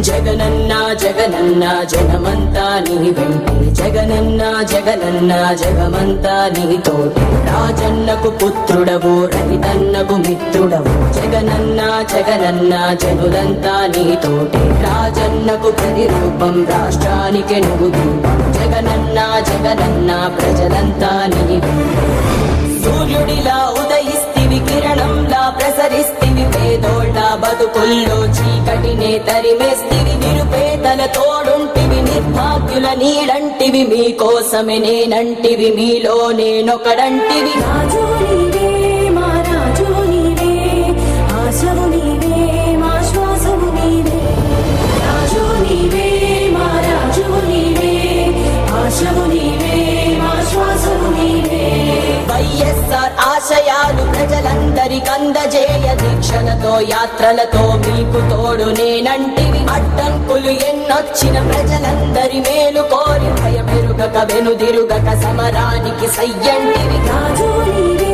జగనన్న జగనన్న జగమంతా నీ వెంటే జగనన్న జగనన్న జగమంతా నీ తోటి రాజన్నకు పుత్రుడవు రైతన్నకు మిత్రుడవు జగనన్న జగనన్న జనులంతా నీ తోటి రాజన్నకు ప్రతిరూపం రాష్ట్రానికి నువ్వు దీపం జగనన్న జగనన్న ప్రజలంతా నీ వెంటే సూర్యుడిలా ఉదయిస్తివి కిరణంలా ప్రసరిస్తివి పేదోళ్ళ బతుకుల్లో చీకటినే తరిమేస్తివి నిరుపేదల తోడుంటివి నిర్భాగ్యుల నీడంటివి మీకోసమే నేనంటివి మీలో నేనొకడంటివి రాజు నీవే మా రాజు నీవే ఆశవు నీవే మా శ్వాసవు నీవే రాజు నీవే మా రాజు నీవే ఆశవు నీవే మా శ్వాసవు నీవే వైఎస్ఆర్ ఆశయాలు ప్రజలందరికందజేయ దీక్షలతో యాత్రలతో మీకు తోడు నేనంటివి అడ్డంకులు ఎన్నొచ్చిన ప్రజలందరి మేలు కోరి భయమెరుగక వెనుదిరుగక సమరానికి సయ్యంటివి రాజు నీవే